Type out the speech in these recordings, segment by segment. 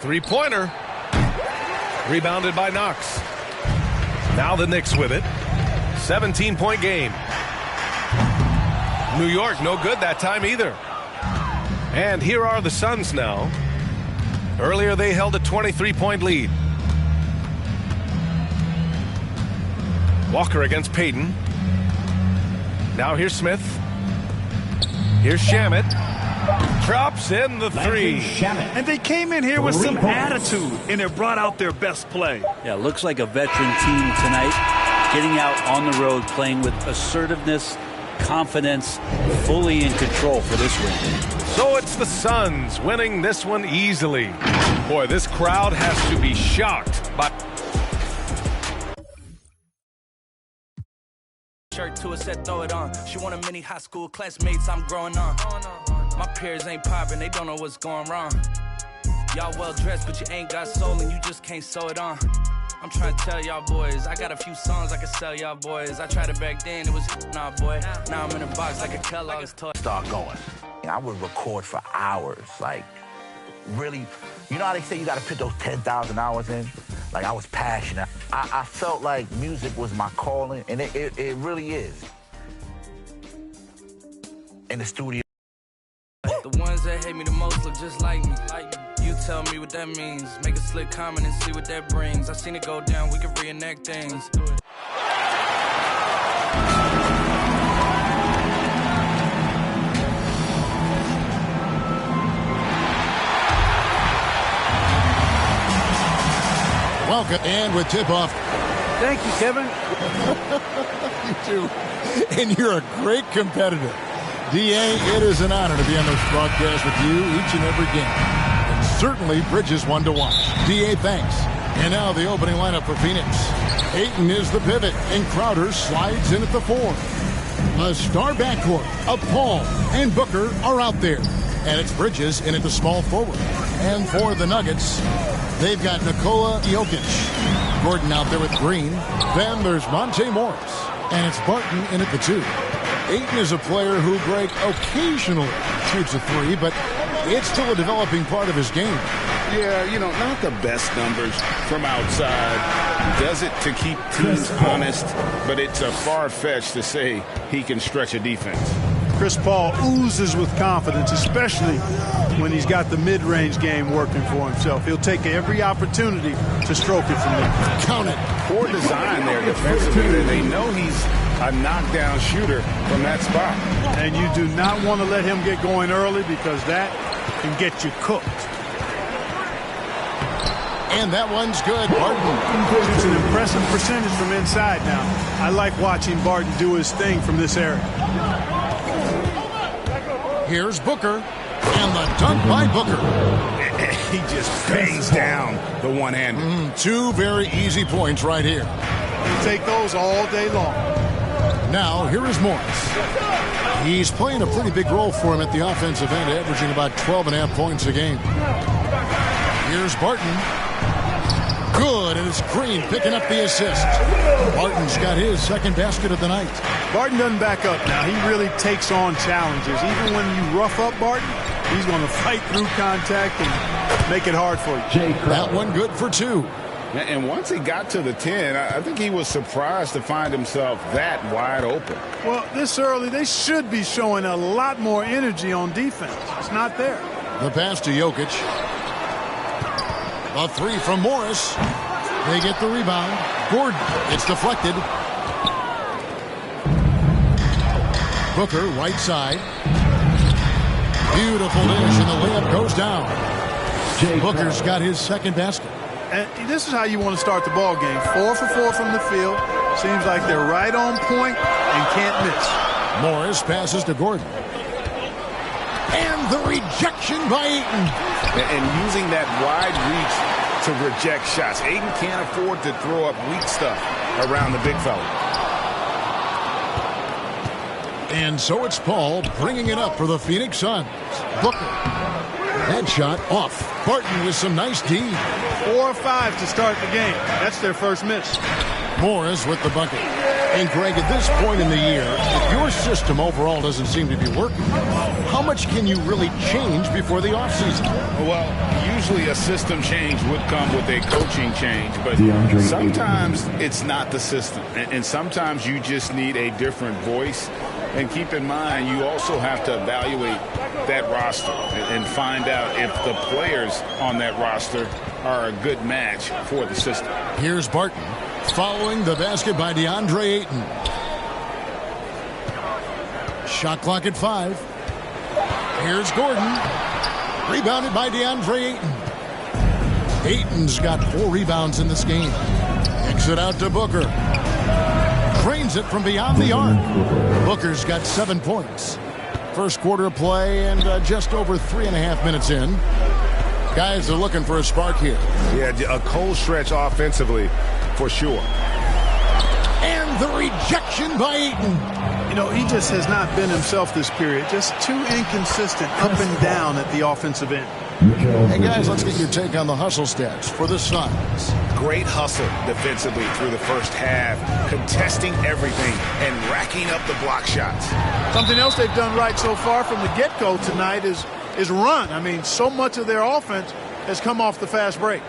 Three-pointer. Rebounded by Knox. Now the Knicks with it. 17-point game. New York no good that time either. And here are the Suns now. Earlier they held a 23-point lead. Walker against Payton. Now here's Smith. Here's Shamet. Drops in the three. And they came in here with some attitude, and it brought out their best play. Yeah, looks like a veteran team tonight. Getting out on the road, playing with assertiveness, confidence, fully in control for this win. So it's the Suns winning this one easily. Boy, this crowd has to be shocked by... Shirt to a set, throw it on. She want a mini high school classmates I'm growing on. My peers ain't popping, they don't know what's going wrong. Y'all well dressed, but you ain't got soul and you just can't sew it on. I'm trying to tell y'all boys, I got a few songs I can sell y'all boys. I tried it back then, it was nah boy. Now I'm in a box like a Kellogg's toy. Start going. I would record for hours, like really, you know how they say you gotta put those 10,000 hours in? Like I was passionate. I felt like music was my calling, and it really is. In the studio. The ones that hate me the most look just like me. You tell me what that means. Make a slick comment and see what that brings. I seen it go down, we can reenact things. Welcome, and with tip-off. Thank you, Kevin. You too. And you're a great competitor. D.A., it is an honor to be on this broadcast with you each and every game. And certainly Bridges one to watch. D.A., thanks. And now the opening lineup for Phoenix. Ayton is the pivot, and Crowder slides in at the 4. A star backcourt of Paul and Booker are out there. And it's Bridges in at the small forward. And for the Nuggets, they've got Nikola Jokic. Gordon out there with Green. Then there's Monte Morris. And it's Barton in at the 2. Ayton is a player who, Greg, occasionally shoots a 3, but it's still a developing part of his game. Yeah, you know, not the best numbers from outside. Does it to keep teams honest, but it's a far-fetched to say he can stretch a defense. Chris Paul oozes with confidence, especially when he's got the mid-range game working for himself. He'll take every opportunity to stroke it from there. Count it. Poor design there defensively. They know he's a knockdown shooter from that spot. And you do not want to let him get going early because that can get you cooked. And that one's good. Barton. It's an impressive percentage from inside now. I like watching Barton do his thing from this area. Here's Booker. And the dunk by Booker. He just bangs down the one-hander. 2 very easy points right here. You take those all day long. Now, here is Morris. He's playing a pretty big role for him at the offensive end, averaging about 12.5 points a game. Here's Barton. Good, and it's Green picking up the assist. Barton's got his second basket of the night. Barton doesn't back up now. He really takes on challenges. Even when you rough up Barton, he's going to fight through contact and make it hard for you. That one good for 2. And once he got to the 10, I think he was surprised to find himself that wide open. Well, this early, they should be showing a lot more energy on defense. It's not there. The pass to Jokic. A 3 from Morris. They get the rebound. Gordon. It's deflected. Booker, right side. Beautiful dish, and the layup goes down. Booker's got his second basket. And this is how you want to start the ball game. 4 for 4 from the field. Seems like they're right on point and can't miss. Morris passes to Gordon. And the rejection by Ayton. And using that wide reach to reject shots. Ayton can't afford to throw up weak stuff around the big fella. And so it's Paul bringing it up for the Phoenix Suns. Booker. That shot off. Barton with some nice D. 4 or 5 to start the game. That's their first miss. Morris with the bucket. And Greg, at this point in the year, if your system overall doesn't seem to be working, how much can you really change before the offseason? Well, usually a system change would come with a coaching change, but sometimes it's not the system. And sometimes you just need a different voice. And keep in mind, you also have to evaluate that roster and find out if the players on that roster are a good match for the system. Here's Barton following the basket by DeAndre Ayton. Shot clock at 5. Here's Gordon. Rebounded by DeAndre Ayton. Ayton's got 4 rebounds in this game. Kicks it out to Booker. Drains it from beyond the arc. Booker's got 7 points. First quarter of play and just over 3.5 minutes in. Guys are looking for a spark here. Yeah, a cold stretch offensively for sure. And the rejection by Ayton. You know, he just has not been himself this period. Just too inconsistent up and down at the offensive end. Hey, guys, let's get your take on the hustle stats for the Suns. Great hustle defensively through the first half, contesting everything and racking up the block shots. Something else they've done right so far from the get-go tonight is run. I mean, so much of their offense has come off the fast break.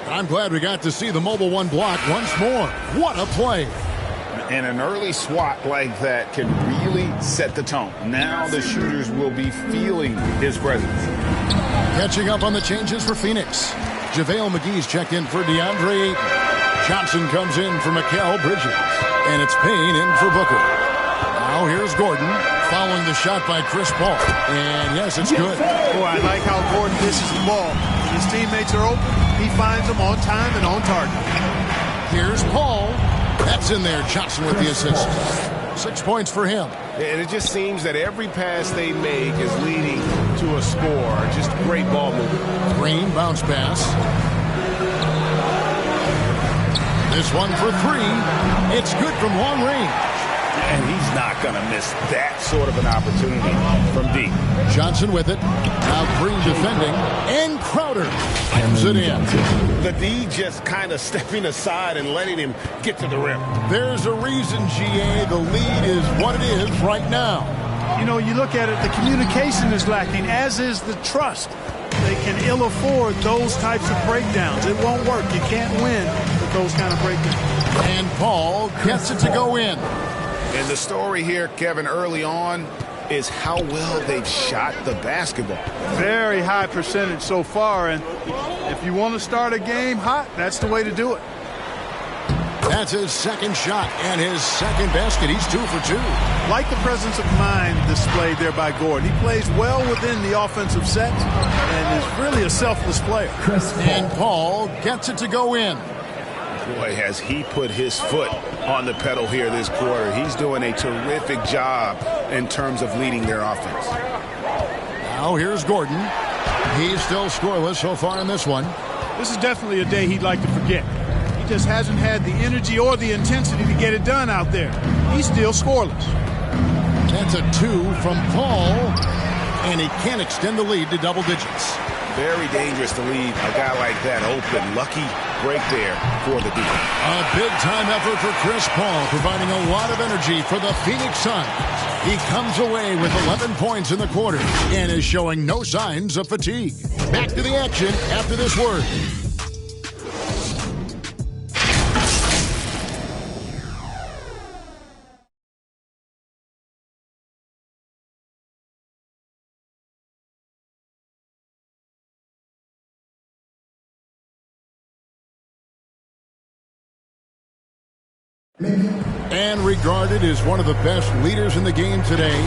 I'm glad we got to see the mobile one block once more. What a play. And an early swat like that can really set the tone. Now the shooters will be feeling his presence. Catching up on the changes for Phoenix. JaVale McGee's checked in for DeAndre Ayton. Johnson comes in for Mikal Bridges. And it's Payne in for Booker. Now here's Gordon following the shot by Chris Paul. And yes, it's good. Boy, I like how Gordon dishes the ball. When his teammates are open, he finds them on time and on target. Here's Paul. That's in there. Johnson with the assist. 6 points for him. And it just seems that every pass they make is leading to a score. Just great ball movement. Green bounce pass. This one for 3. It's good from long range. And he's not going to miss that sort of an opportunity from deep. Johnson with it. Now Green defending. And Crowder hands it in. The D just kind of stepping aside and letting him get to the rim. There's a reason, GA, the lead is what it is right now. You know, you look at it, the communication is lacking, as is the trust. They can ill afford those types of breakdowns. It won't work. You can't win with those kind of breakdowns. And Paul gets it to go in. And the story here, Kevin, early on is how well they've shot the basketball. Very high percentage so far, and if you want to start a game hot, that's the way to do it. That's his second shot and his second basket. He's 2 for 2. Like the presence of mind displayed there by Gordon. He plays well within the offensive set and is really a selfless player. And Paul gets it to go in. Boy, has he put his foot on the pedal here this quarter. He's doing a terrific job in terms of leading their offense. Now here's Gordon. He's still scoreless so far in this one. This is definitely a day he'd like to forget. He just hasn't had the energy or the intensity to get it done out there. He's still scoreless. That's a 2 from Paul, and he can't extend the lead to double digits. Very dangerous to leave a guy like that open. Lucky break there for the defense. A big-time effort for Chris Paul, providing a lot of energy for the Phoenix Suns. He comes away with 11 points in the quarter and is showing no signs of fatigue. Back to the action after this word. And regarded as one of the best leaders in the game today,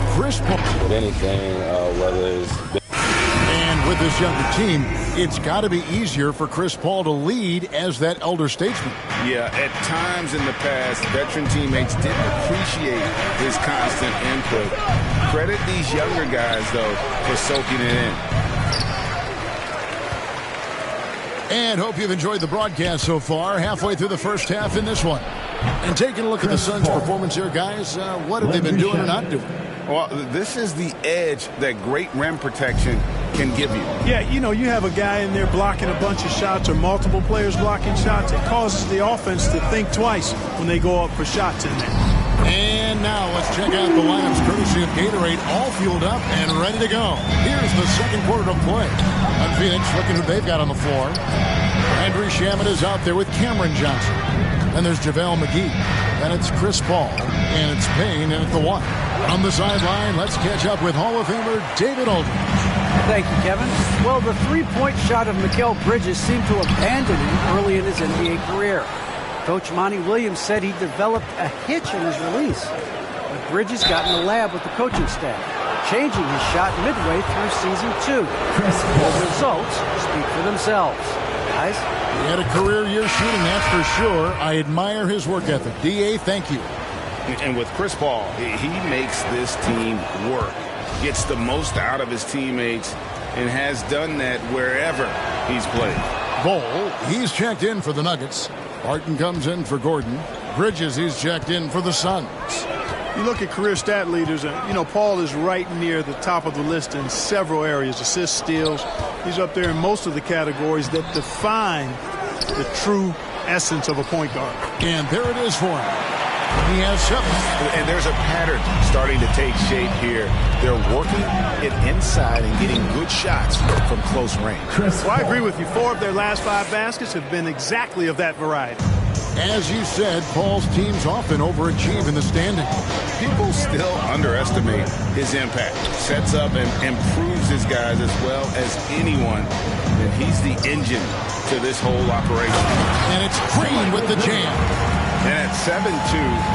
Chris Paul. With anything, whether it's... And with this younger team, it's got to be easier for Chris Paul to lead as that elder statesman. Yeah, at times in the past, veteran teammates didn't appreciate his constant input. Credit these younger guys, though, for soaking it in. And hope you've enjoyed the broadcast so far, halfway through the first half in this one. And taking a look at the Suns' performance here, guys, what have they been doing or not doing? Well, this is the edge that great rim protection can give you. Yeah, you have a guy in there blocking a bunch of shots or multiple players blocking shots. It causes the offense to think twice when they go up for shots in there. And now let's check out the lineups courtesy of Gatorade, all fueled up and ready to go. Here's the second quarter of play. On Phoenix, looking who they've got on the floor. Andrew Shamet is out there with Cameron Johnson. And there's JaVale McGee. And it's Chris Paul. And it's Payne in at the 1. On the sideline, let's catch up with Hall of Famer David Aldridge. Thank you, Kevin. Well, the three-point shot of Mikal Bridges seemed to abandon him early in his NBA career. Coach Monty Williams said he developed a hitch in his release. But Bridges got in the lab with the coaching staff, changing his shot midway through season 2. The results speak for themselves. Guys? He had a career year shooting, that's for sure. I admire his work ethic. D.A., thank you. And with Chris Paul, he makes this team work, gets the most out of his teammates, and has done that wherever he's played. Bol, he's checked in for the Nuggets. Barton comes in for Gordon. Bridges, he's checked in for the Suns. You look at career stat leaders, and Paul is right near the top of the list in several areas, assists, steals. He's up there in most of the categories that define the true essence of a point guard. And there it is for him. He has 7. And there's a pattern starting to take shape here. They're working it inside and getting good shots from close range. Well, I agree with you. 4 of their last 5 baskets have been exactly of that variety. As you said, Paul's teams often overachieve in the standings. People still underestimate his impact. Sets up and improves his guys as well as anyone. And he's the engine to this whole operation. And it's Green with the jam. And at 7'2",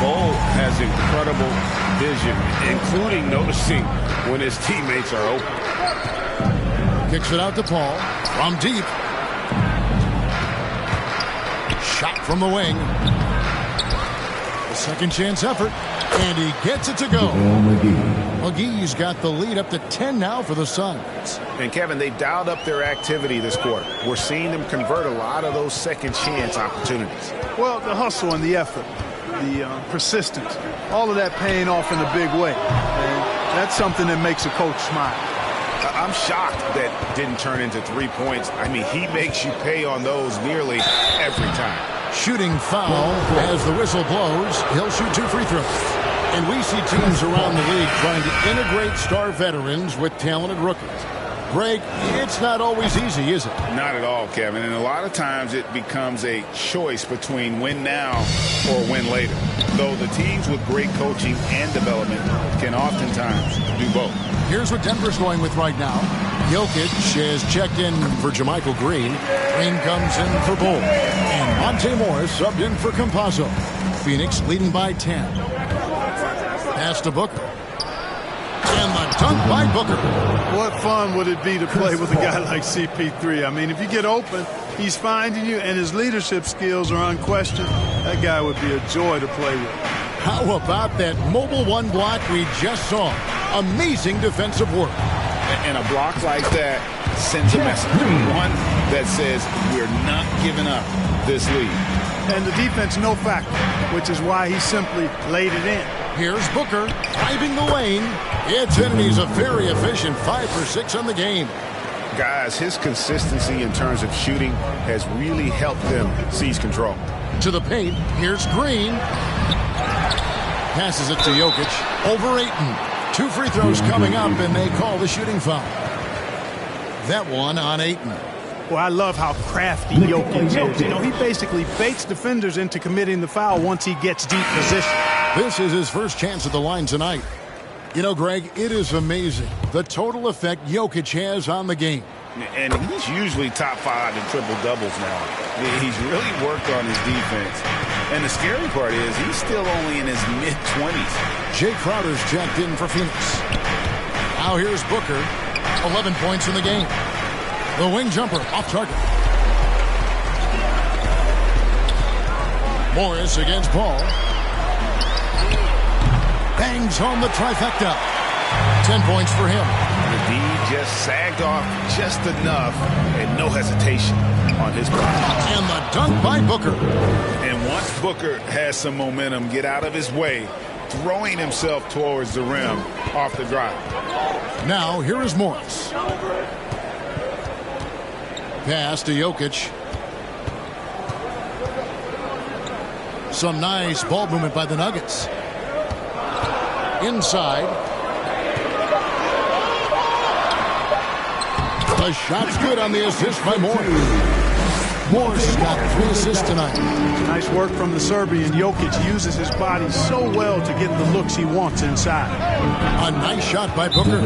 Bol has incredible vision, including noticing when his teammates are open. Kicks it out to Paul from deep. Shot from the wing. A second chance effort. And he gets it to go. McGee's got the lead up to 10 now for the Suns. And Kevin, they've dialed up their activity this quarter. We're seeing them convert a lot of those second chance opportunities. Well, the hustle and the effort, the persistence, all of that paying off in a big way. And that's something that makes a coach smile. I'm shocked that didn't turn into 3 points. I mean, he makes you pay on those nearly every time. Shooting foul as the whistle blows. He'll shoot 2 free throws. And we see teams around the league trying to integrate star veterans with talented rookies. Greg, it's not always easy, is it? Not at all, Kevin. And a lot of times it becomes a choice between win now or win later. Though the teams with great coaching and development can oftentimes do both. Here's what Denver's going with right now. Jokic has checked in for JaMychal Green. Green comes in for Bol. And Monte Morris subbed in for Campazzo. Phoenix leading by 10. Pass to Booker. And the dunk by Booker. What fun would it be to play with a guy like CP3? I mean, if you get open, he's finding you, and his leadership skills are unquestioned. That guy would be a joy to play with. How about that mobile 1 block we just saw? Amazing defensive work. And a block like that sends a message. One that says we're not giving up this lead. And the defense no factor, which is why he simply laid it in. Here's Booker driving the lane. It's in, and he's a very efficient 5 for 6 on the game. Guys, his consistency in terms of shooting has really helped them seize control. To the paint, here's Green. Passes it to Jokic. Over Ayton. 2 free throws coming up, and they call the shooting foul. That one on Ayton. Well, I love how crafty Jokic is. You know, he basically baits defenders into committing the foul once he gets deep position. This is his first chance at the line tonight. You know, Greg, it is amazing the total effect Jokic has on the game. And he's usually top 5 in triple-doubles now. He's really worked on his defense. And the scary part is he's still only in his mid-20s. Jay Crowder's checked in for Phoenix. Now here's Booker. 11 points in the game. The wing jumper off target. Morris against Paul. Bangs home the trifecta. 10 points for him. The D just sagged off just enough and no hesitation on his part. And the dunk by Booker. And once Booker has some momentum, get out of his way, throwing himself towards the rim off the drive. Now here is Morris. pass to Jokic. Some nice ball movement by the Nuggets. Inside. The shot's good on the assist by Morris. Morris got 3 assists tonight. Nice work from the Serbian. Jokic uses his body so well to get the looks he wants inside. A nice shot by Booker.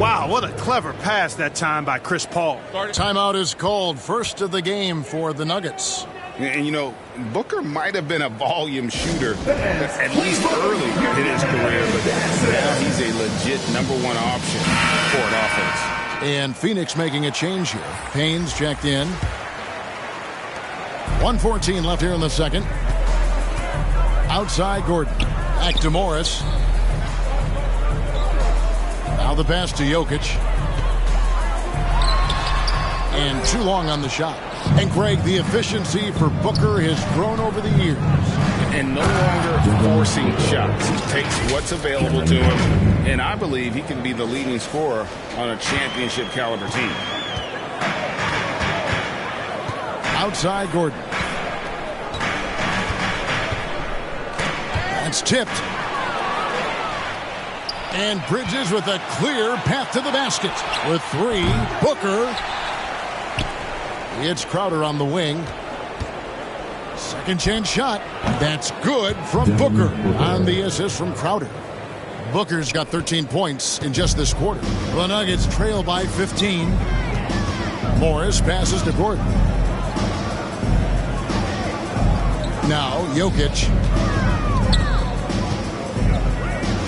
Wow, what a clever pass that time by Chris Paul. Timeout is called. First of the game for the Nuggets. And, you know, Booker might have been a volume shooter, at least early in his career, but now he's a legit #1 option for an offense. And Phoenix making a change here. Payne's checked in. 1:14 left here in the second. Outside Gordon. Back to Morris. Now the pass to Jokic. And too long on the shot. And Greg, the efficiency for Booker has grown over the years. And no longer forcing shots. He takes what's available to him. And I believe he can be the leading scorer on a championship caliber team. Outside Gordon. That's tipped. And Bridges with a clear path to the basket. With 3, Booker. It's Crowder on the wing. Second chance shot. That's good from Booker on the assist from Crowder. Booker's got 13 points in just this quarter. The Nuggets trail by 15. Morris passes to Gordon. Now Jokic.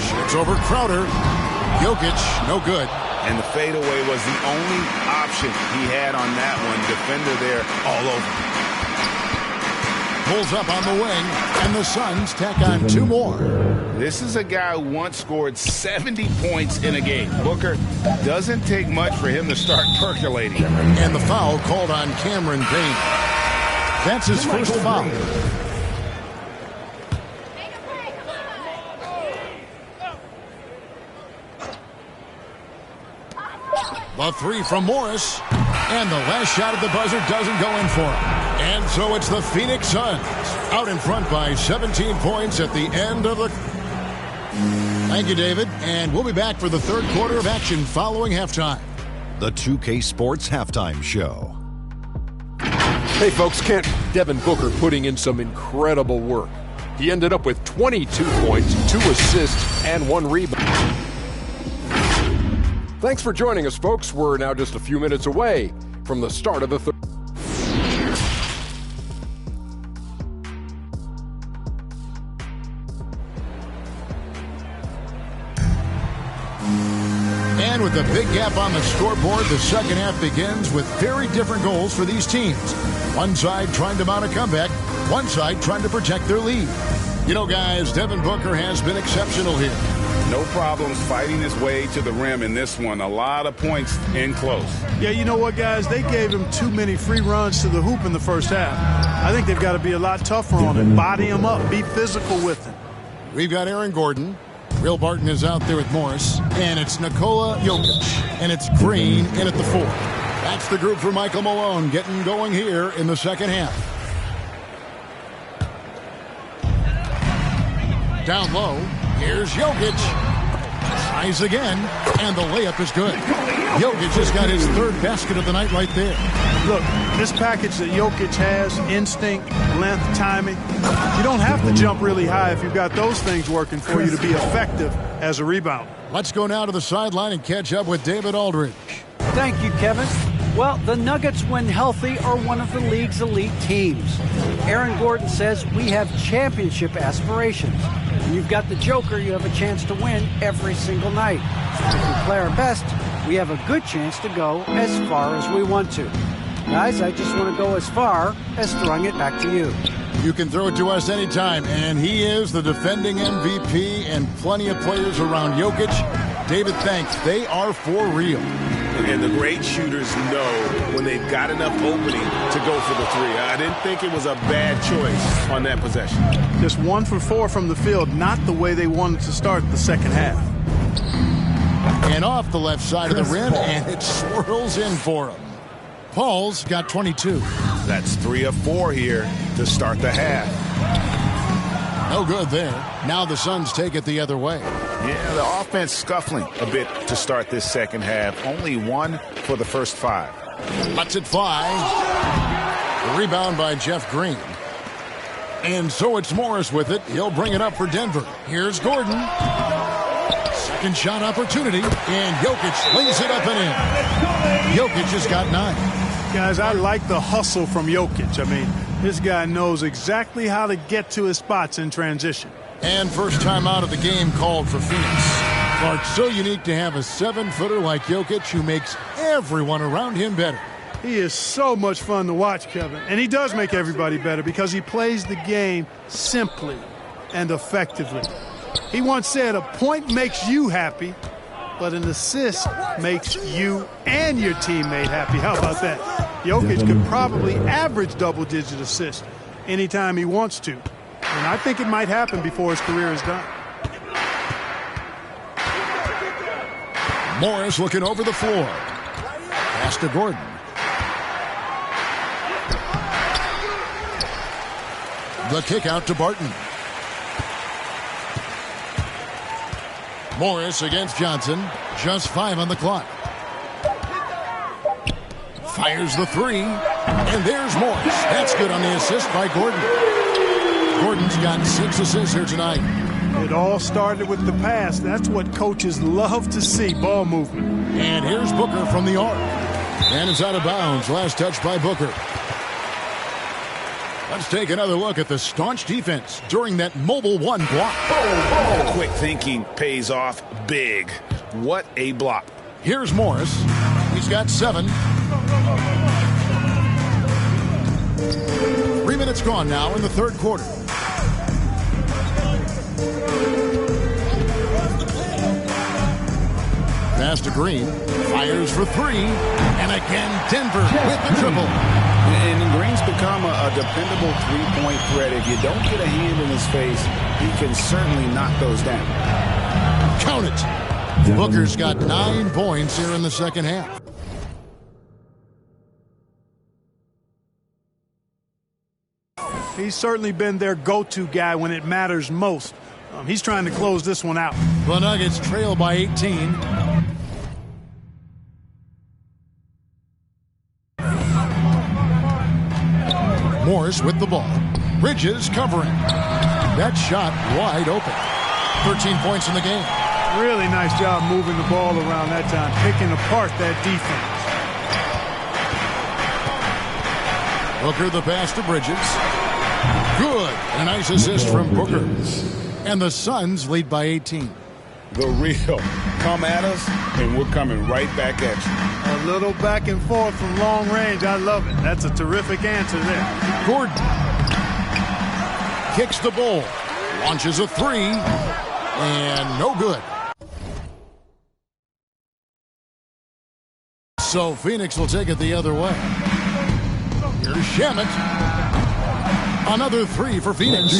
Shoots over Crowder. Jokic, no good. And the fadeaway was the only option he had on that one. Defender there all over. Pulls up on the wing, and the Suns tack on 2 more. This is a guy who once scored 70 points in a game. Booker, doesn't take much for him to start percolating. And the foul called on Cameron Payne. That's his first foul. The 3 from Morris. And the last shot at the buzzer doesn't go in for him. And so it's the Phoenix Suns out in front by 17 points at the end of the... Thank you, David. And we'll be back for the third quarter of action following halftime. The 2K Sports Halftime Show. Hey, folks, Devin Booker putting in some incredible work. He ended up with 22 points, 2 assists, and 1 rebound. Thanks for joining us, folks. We're now just a few minutes away from the start of the third. And with a big gap on the scoreboard, the second half begins with very different goals for these teams. One side trying to mount a comeback, one side trying to protect their lead. You know, guys, Devin Booker has been exceptional here. No problems fighting his way to the rim in this one. A lot of points in close. Yeah, you know what, guys? They gave him too many free runs to the hoop in the first half. I think they've got to be a lot tougher on him. Body him up. Be physical with him. We've got Aaron Gordon. Will Barton is out there with Morris. And it's Nikola Jokic. And it's Green in at the 4. That's the group for Michael Malone getting going here in the second half. Down low. Here's Jokic. Tries again, and the layup is good. Jokic just got his 3rd basket of the night right there. Look, this package that Jokic has, instinct, length, timing, you don't have to jump really high if you've got those things working for you to be effective as a rebounder. Let's go now to the sideline and catch up with David Aldridge. Thank you, Kevin. Well, the Nuggets, when healthy, are one of the league's elite teams. Aaron Gordon says we have championship aspirations. When you've got the Joker, you have a chance to win every single night. If we play our best, we have a good chance to go as far as we want to. Guys, I just want to go as far as throwing it back to you. You can throw it to us anytime, and he is the defending MVP and plenty of players around Jokic. David, thanks. They are for real. And the great shooters know when they've got enough opening to go for the 3. I didn't think it was a bad choice on that possession. Just 1 for 4 from the field, not the way they wanted to start the second half. And off the left side of the rim, and it swirls in for him. Paul's got 22. That's 3 of 4 here to start the half. No good there. Now the Suns take it the other way. Yeah, the offense scuffling a bit to start this second half. Only 1 for the first 5. Lets it fly. The rebound by Jeff Green. And so it's Morris with it. He'll bring it up for Denver. Here's Gordon. Second shot opportunity. And Jokic lays it up and in. Jokic has got 9. Guys, I like the hustle from Jokic. I mean, this guy knows exactly how to get to his spots in transition. And first time out of the game called for Phoenix. Clark, so unique to have a 7-footer like Jokic who makes everyone around him better. He is so much fun to watch, Kevin. And he does make everybody better because he plays the game simply and effectively. He once said, a point makes you happy, but an assist makes you and your teammate happy. How about that? Jokic could probably average double-digit assists anytime he wants to. And I think it might happen before his career is done. Morris looking over the floor. Pass to Gordon. The kick out to Barton. Morris against Johnson. Just 5 on the clock. Fires the 3. And there's Morris. That's good on the assist by Gordon. Gordon's got 6 assists here tonight. It all started with the pass. That's what coaches love to see, ball movement. And here's Booker from the arc. And it's out of bounds. Last touch by Booker. Let's take another look at the staunch defense during that mobile 1 block. Quick thinking pays off big. What a block. Here's Morris. He's got 7. 3 minutes gone now in the third quarter. Pass to Green. Fires for 3. And again, Denver with the triple. And Green's become a dependable three-point threat. If you don't get a hand in his face, he can certainly knock those down. Count it. Booker's got 9 points here in the second half. He's certainly been their go-to guy when it matters most. He's trying to close this one out. The Nuggets trail by 18. Morris with the ball. Bridges covering. That shot wide open. 13 points in the game. Really nice job moving the ball around that time, picking apart that defense. Booker the pass to Bridges. Good. A nice assist from Booker. And the Suns lead by 18. The real. Come at us, and we're coming right back at you. A little back and forth from long range. I love it. That's a terrific answer there. Gordon kicks the ball. Launches a 3. And no good. So Phoenix will take it the other way. Here's Shamet. Another 3 for Phoenix.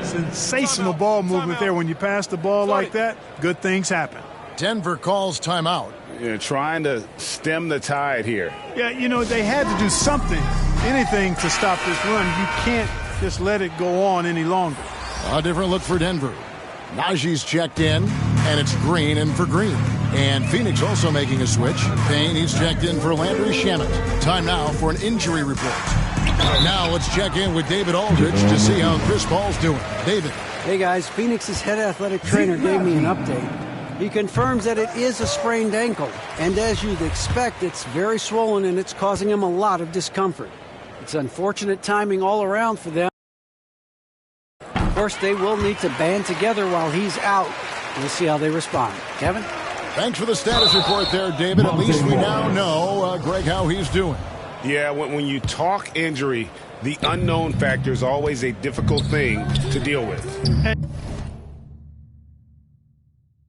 Sensational ball movement there. When you pass the ball like that, good things happen. Denver calls timeout. Yeah, trying to stem the tide here. Yeah, you know, they had to do something, anything to stop this run. You can't just let it go on any longer. A different look for Denver. Najee's checked in, and it's Green in for Green. And Phoenix also making a switch. Payne, he's checked in for Landry Shamet. Time now for an injury report. Now let's check in with David Aldridge to see how Chris Paul's doing. David. Hey, guys. Phoenix's head athletic trainer gave me an update. He confirms that it is a sprained ankle. And as you'd expect, it's very swollen and it's causing him a lot of discomfort. It's unfortunate timing all around for them. Of course, they will need to band together while he's out. We'll see how they respond. Kevin? Thanks for the status report there, David. At least we now know, Greg, how he's doing. Yeah, when you talk injury, the unknown factor is always a difficult thing to deal with. And,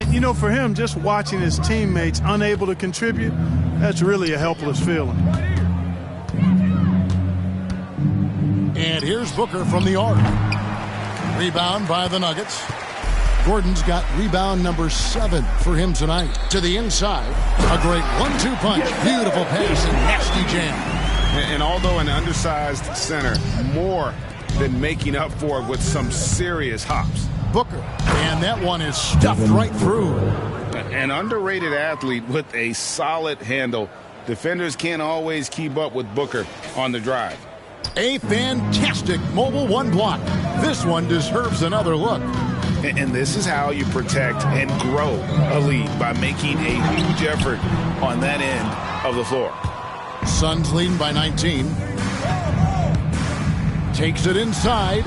you know, for him, just watching his teammates unable to contribute, that's really a helpless feeling. And here's Booker from the arc. Rebound by the Nuggets. Gordon's got rebound number 7 for him tonight. To the inside, a great 1-2 punch. Beautiful pass and nasty jam. And although an undersized center, more than making up for it with some serious hops. Booker, and that one is stuffed right through. An underrated athlete with a solid handle. Defenders can't always keep up with Booker on the drive. A fantastic mobile one block. This one deserves another look. And this is how you protect and grow a lead, by making a huge effort on that end of the floor. Suns leading by 19. Takes it inside.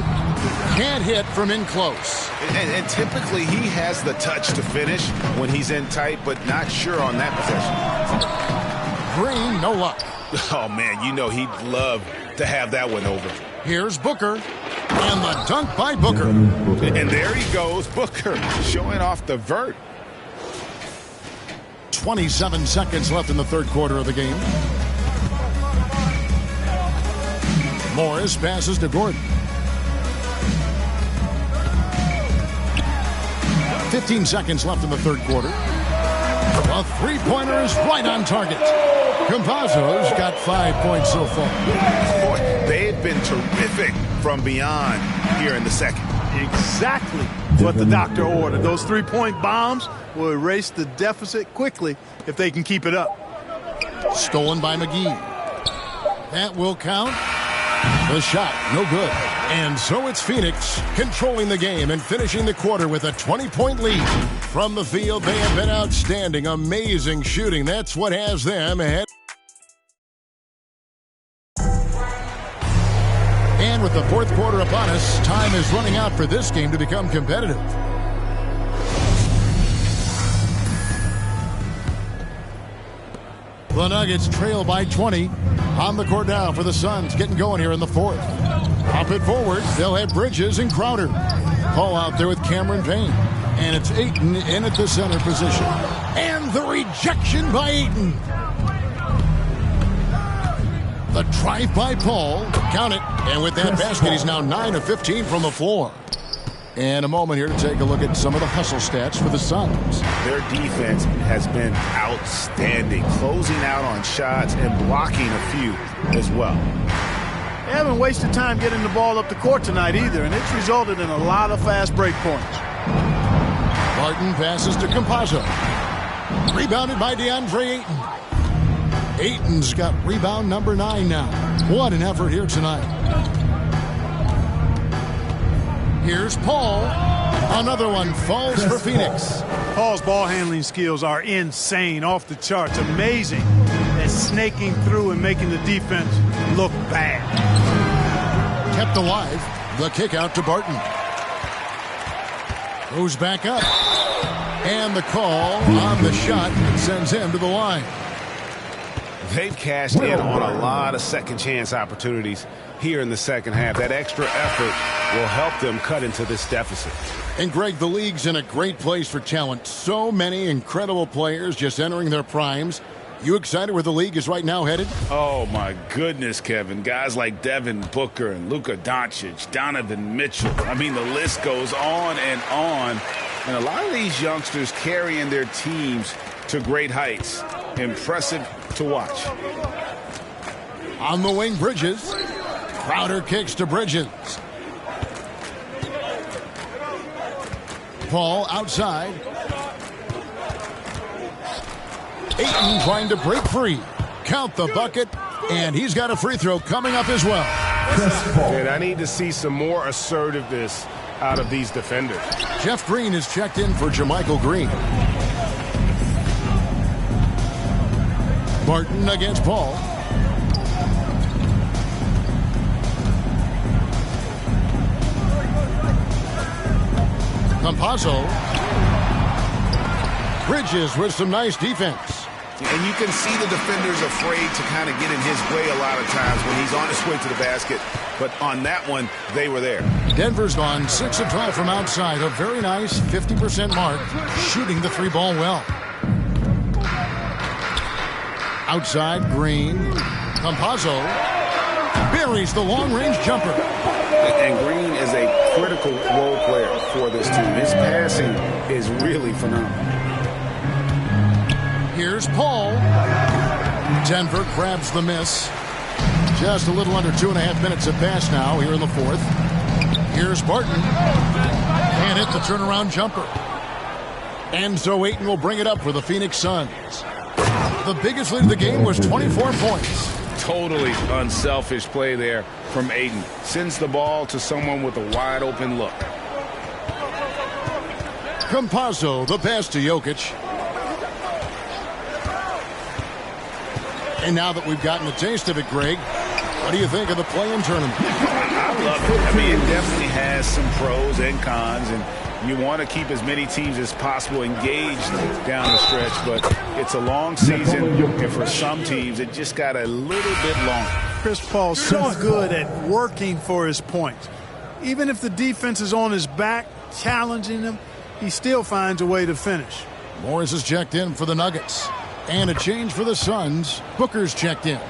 Can't hit from in close. And typically he has the touch to finish when he's in tight, but not sure on that possession. Green, no luck. Oh, man, you know he'd love to have that one over. Here's Booker. And the dunk by Booker. And there he goes, Booker, showing off the vert. 27 seconds left in the third quarter of the game. Morris passes to Gordon. 15 seconds left in the third quarter. A three-pointer is right on target. Campazzo's got 5 points so far. Boy, they've been terrific from beyond here in the second. Exactly what the doctor ordered. Those three-point bombs will erase the deficit quickly if they can keep it up. Stolen by McGee. That will count. The shot, no good. And so it's Phoenix controlling the game and finishing the quarter with a 20-point lead. From the field, they have been outstanding. Amazing shooting. That's what has them ahead. And with the fourth quarter upon us, time is running out for this game to become competitive. The Nuggets trail by 20. On the court now for the Suns, getting going here in the fourth. Pop it forward. They'll have Bridges and Crowder. Paul out there with Cameron Payne. And it's Ayton in at the center position. And the rejection by Ayton. The drive by Paul. Count it. And with that basket, he's now 9 of 15 from the floor. And a moment here to take a look at some of the hustle stats for the Suns. Their defense has been outstanding, closing out on shots and blocking a few as well. They haven't wasted time getting the ball up the court tonight either, and it's resulted in a lot of fast break points. Barton passes to Campazzo. Rebounded by DeAndre Ayton. Ayton's got rebound number 9 now. What an effort here tonight. Here's Paul. Another one falls for Phoenix. Paul's ball handling skills are insane, off the charts, amazing. And snaking through and making the defense look bad. Kept alive. The kick out to Barton. Goes back up. And the call on the shot sends him to the line. They've cashed in on a lot of second chance opportunities here in the second half. That extra effort will help them cut into this deficit. And Greg, the league's in a great place for talent. So many incredible players just entering their primes. You excited where the league is right now headed? Oh, my goodness, Kevin. Guys like Devin Booker and Luka Doncic, Donovan Mitchell. I mean, the list goes on and on. And a lot of these youngsters carrying their teams to great heights. Impressive to watch. On the wing, Bridges. Crowder kicks to Bridges. Paul outside. Ayton trying to break free. Count the bucket, and he's got a free throw coming up as well. And I need to see some more assertiveness out of these defenders. Jeff Green is checked in for Jermichael Green. Barton against Paul. Campazzo. Bridges with some nice defense. And you can see the defenders afraid to kind of get in his way a lot of times when he's on his way to the basket. But on that one, they were there. Denver's gone 6 of 12 from outside. A very nice 50% mark, shooting the three ball well. Outside, Green. Campazzo buries the long-range jumper. And Green is a critical role player for this team. His passing is really phenomenal. Here's Paul. Denver grabs the miss. Just a little under 2.5 minutes have passed now here in the fourth. Here's Barton. And hit the turnaround jumper. And so Ayton will bring it up for the Phoenix Suns. The biggest lead of the game was 24 points. Totally unselfish play there from Ayton. Sends the ball to someone with a wide open look. Campazzo, the pass to Jokic. And now that we've gotten a taste of it, Greg, what do you think of the play-in tournament? I love it. I mean, it definitely has some pros and cons, and you want to keep as many teams as possible engaged down the stretch, but it's a long season, and for some teams, it just got a little bit longer. Chris Paul's so good at working for his points. Even if the defense is on his back, challenging him, he still finds a way to finish. Morris is checked in for the Nuggets. And a change for the Suns. Booker's checked in.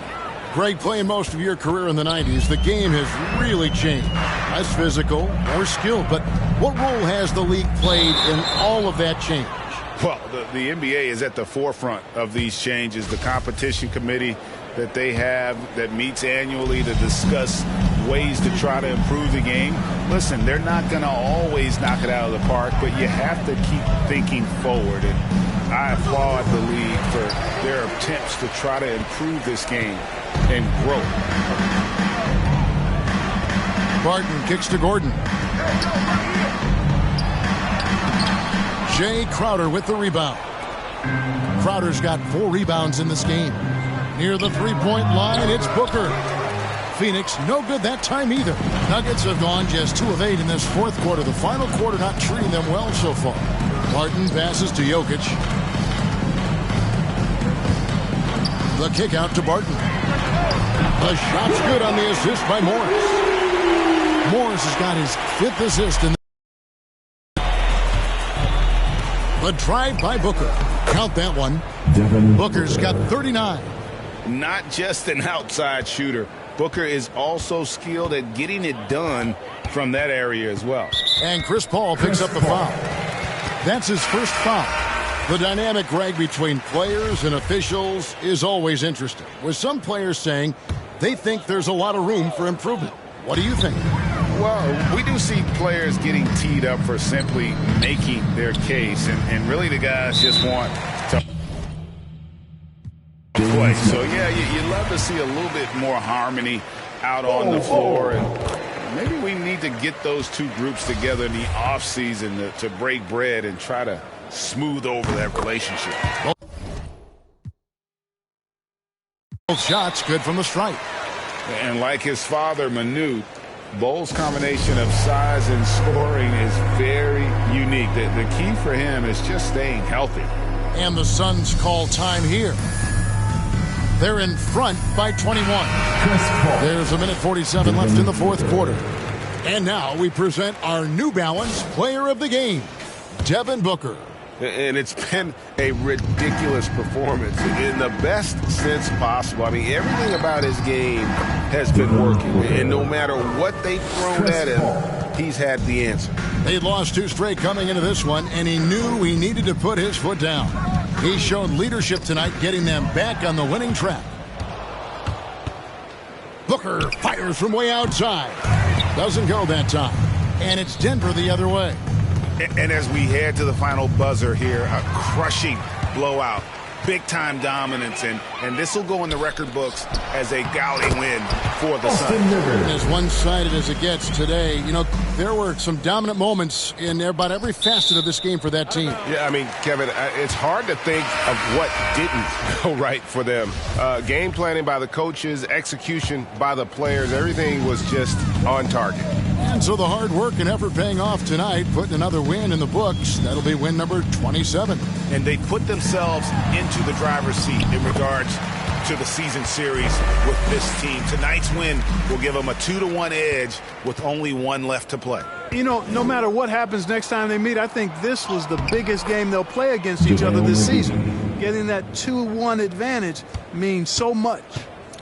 Greg, playing most of your career in the 90s, the game has really changed. Less physical, more skill. But what role has the league played in all of that change? Well, the NBA is at the forefront of these changes. The competition committee that they have that meets annually to discuss ways to try to improve the game. Listen, they're not going to always knock it out of the park, but you have to keep thinking forward. And I applaud the league for their attempts to try to improve this game and grow. Barton kicks to Gordon. Jay Crowder with the rebound. Crowder's got 4 rebounds in this game. Near the three-point line, it's Booker. Phoenix, no good that time either. Nuggets have gone just 2 of 8 in this fourth quarter. The final quarter not treating them well so far. Barton passes to Jokic. The kick out to Barton. The shot's good on the assist by Morris. Morris has got his 5th assist in the drive by Booker. Count that one. Booker's got 39. Not just an outside shooter. Booker is also skilled at getting it done from that area as well. And Chris Paul picks up the foul. That's his first foul. The dynamic, Greg, between players and officials is always interesting, with some players saying they think there's a lot of room for improvement. What do you think? Well, we do see players getting teed up for simply making their case, and really the guys just want to play. So, yeah, you love to see a little bit more harmony out on the floor, and maybe we need to get those two groups together in the offseason to break bread and try to smooth over that relationship. Both shots good from the stripe. And like his father, Manute, Bol's combination of size and scoring is very unique. The key for him is just staying healthy. And the Suns call time here. They're in front by 21. There's 1:47 left in the fourth quarter. And now we present our New Balance Player of the Game, Devin Booker. And it's been a ridiculous performance in the best sense possible. I mean, everything about his game has been working. And no matter what they've thrown at him, he's had the answer. They lost 2 straight coming into this one, and he knew he needed to put his foot down. He showed leadership tonight, getting them back on the winning track. Booker fires from way outside. Doesn't go that time. And it's Denver the other way. And as we head to the final buzzer here, a crushing blowout, big-time dominance, and this will go in the record books as a gaudy win for the Suns. As one-sided as it gets today, you know, there were some dominant moments in about every facet of this game for that team. Yeah, I mean, Kevin, it's hard to think of what didn't go right for them. Game planning by the coaches, execution by the players, everything was just on target. And so the hard work and effort paying off tonight, putting another win in the books. That'll be win number 27. And they put themselves into the driver's seat in regards to the season series with this team. Tonight's win will give them a 2-1 edge with only 1 left to play. You know, no matter what happens next time they meet, I think this was the biggest game they'll play against each other this season. Getting that 2-1 advantage means so much.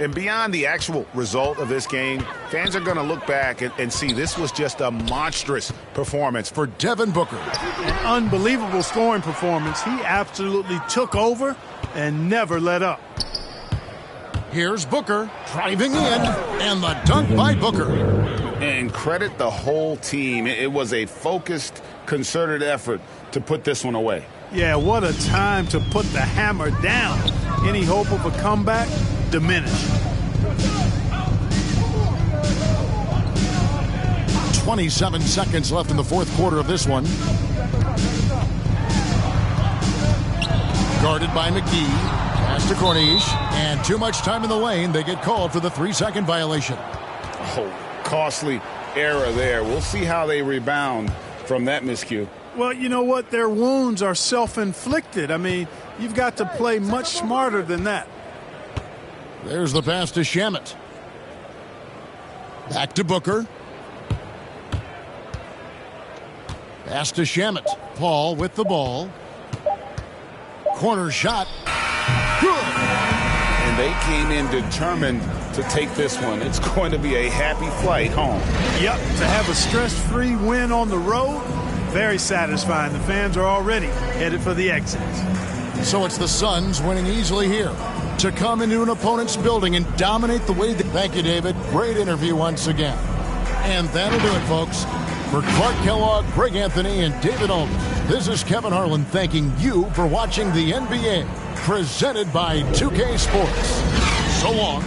And beyond the actual result of this game, fans are going to look back and see this was just a monstrous performance for Devin Booker. An unbelievable scoring performance. He absolutely took over and never let up. Here's Booker driving in, and the dunk by Booker. And credit the whole team. It was a focused, concerted effort to put this one away. Yeah, what a time to put the hammer down. Any hope of a comeback? Diminished. 27 seconds left in the fourth quarter of this one. Guarded by McGee. Pass to Corniche. And too much time in the lane. They get called for the 3-second violation. Oh, costly error there. We'll see how they rebound from that miscue. Well, you know what? Their wounds are self-inflicted. I mean, you've got to play much smarter than that. There's the pass to Shamet. Back to Booker. Pass to Shamet. Paul with the ball. Corner shot. Good. And they came in determined to take this one. It's going to be a happy flight home. Yep, to have a stress-free win on the road, very satisfying. The fans are already headed for the exits. So it's the Suns winning easily here. To come into an opponent's building and dominate the way they... Thank you, David. Great interview once again. And that'll do it, folks. For Clark Kellogg, Greg Anthony, and David Aldridge, this is Kevin Harlan thanking you for watching the NBA, presented by 2K Sports. So long.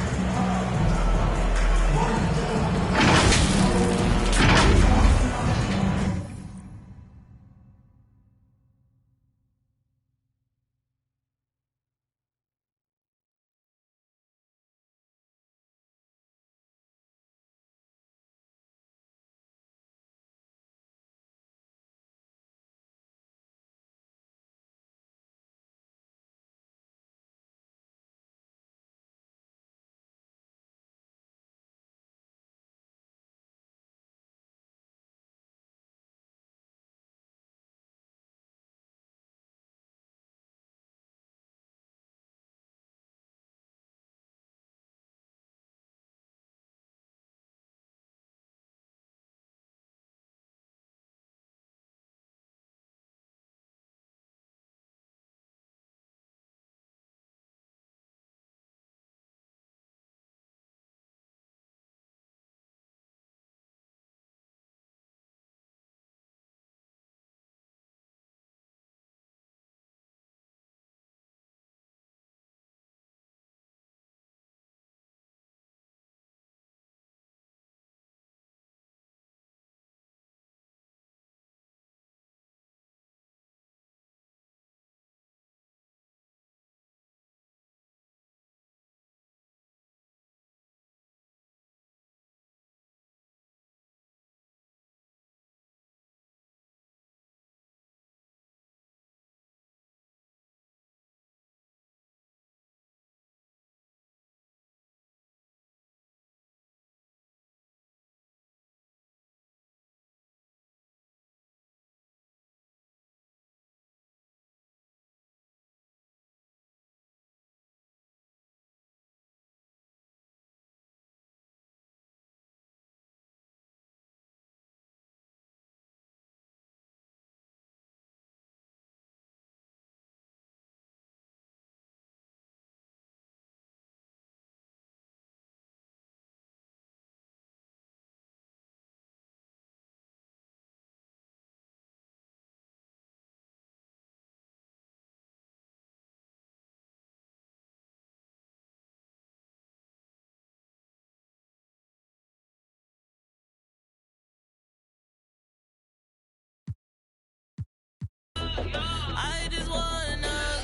I just wanna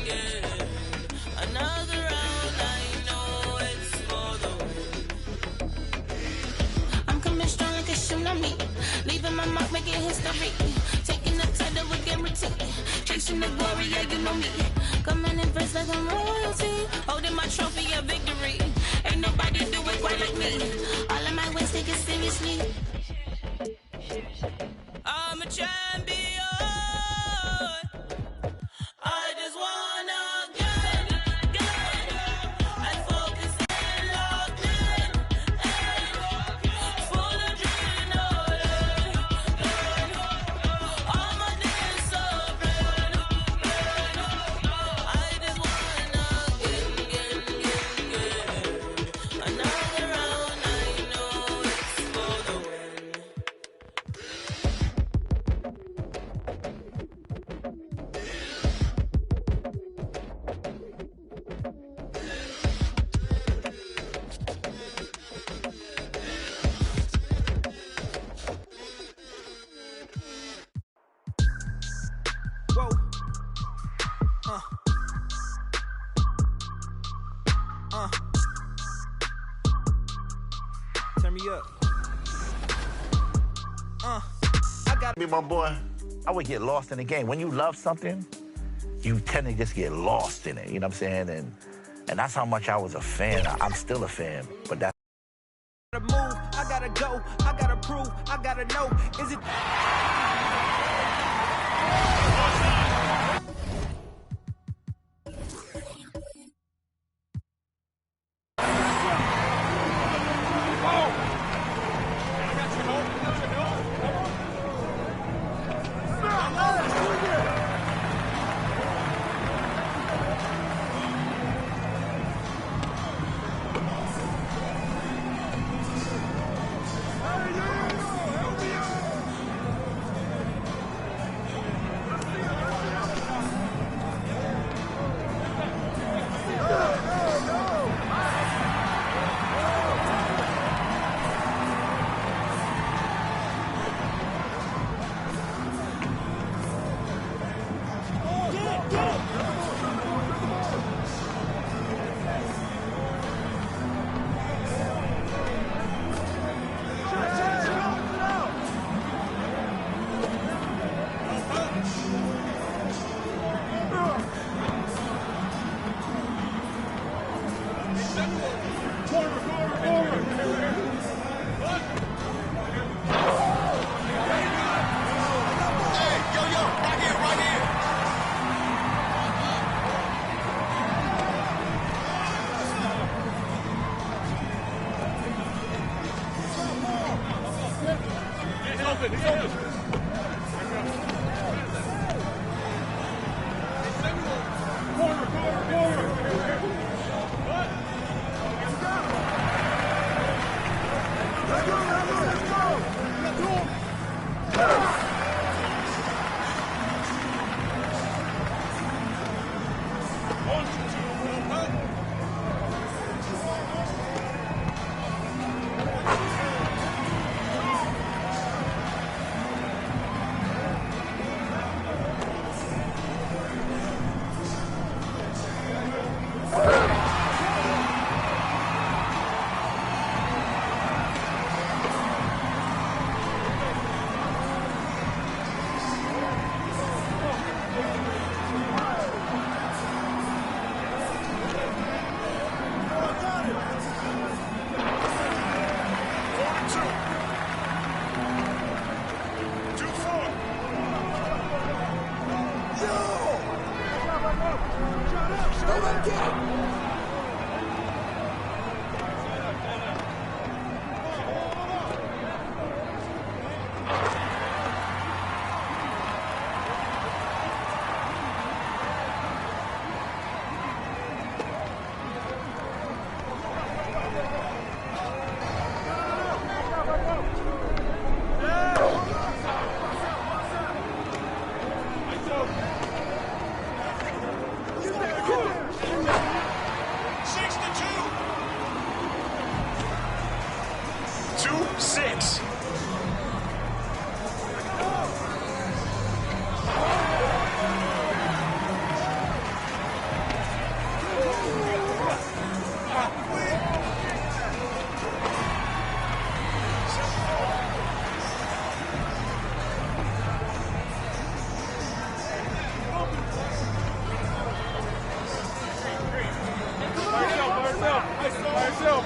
get another round. I know it's for the win. I'm coming strong like a tsunami, leaving my mark, making history, taking the title with guarantee, chasing the glory, yeah, you know me, coming in first like I'm royalty, holding my trophy of victory. Ain't nobody do it quite like me. All of my wins, take it seriously. I'm a champion. I just wanna get and focus and locked in, full of adrenaline. I'm a discipline. I just wanna get turn me up. I got me, my boy. I would get lost in the game. When you love something, you tend to just get lost in it. You know what I'm saying? And that's how much I was a fan. I'm still a fan, but that's. I gotta move, I gotta go, I gotta prove, I gotta know. Is it?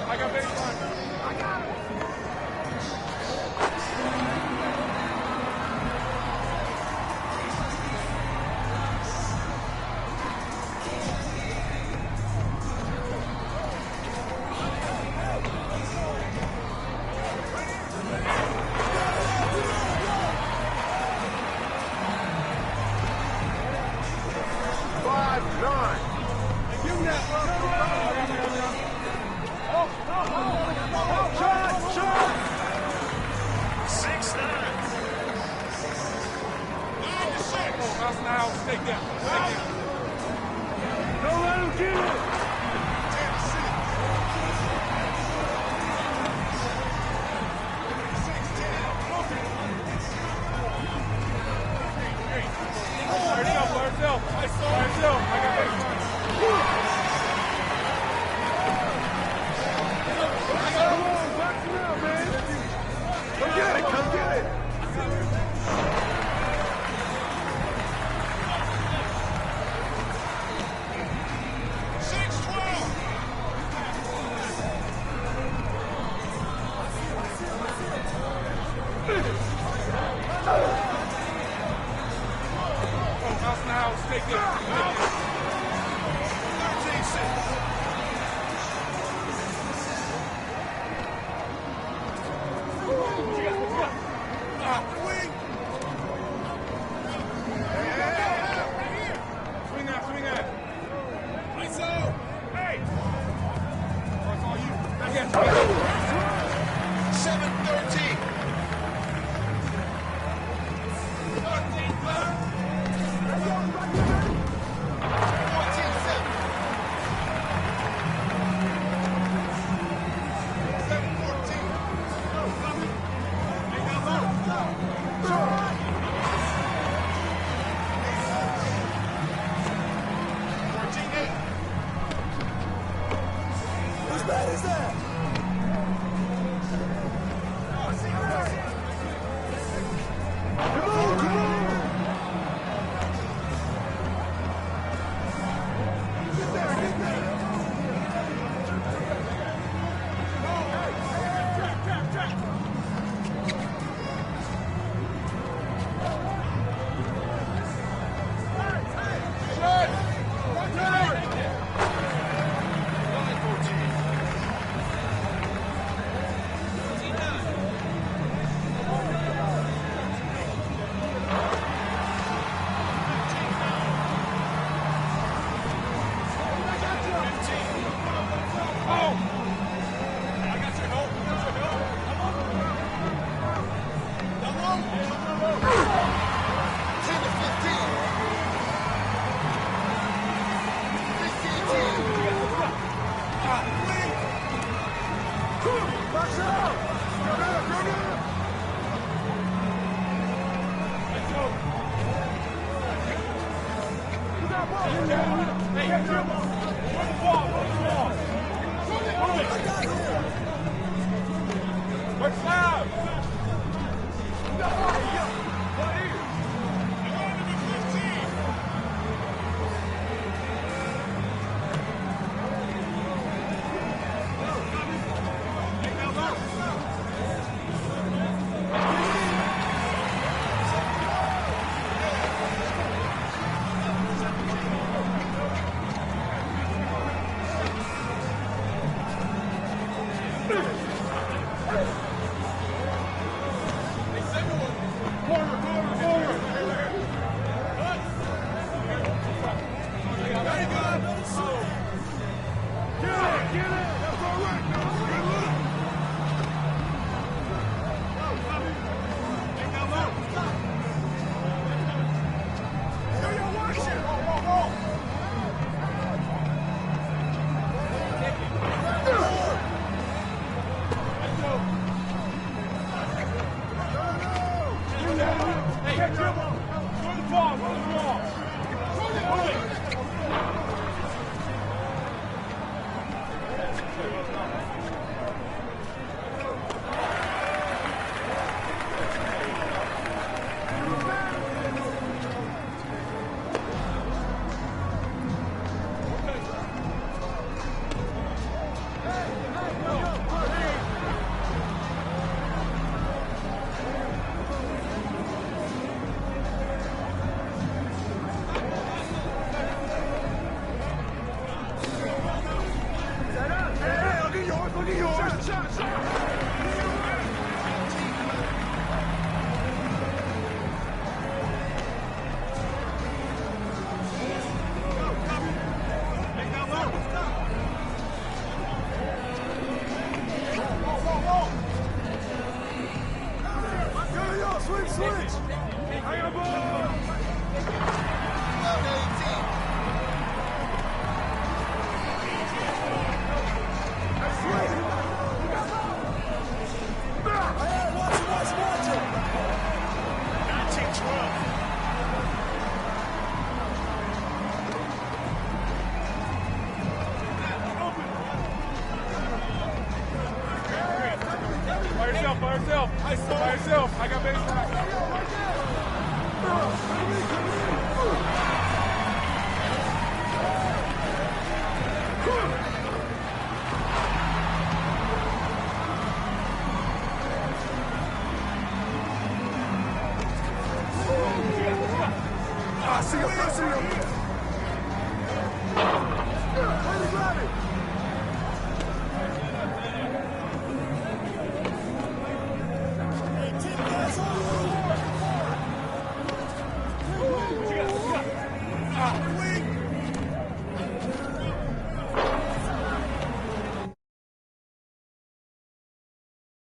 I got baseline. By yourself. I got baseline.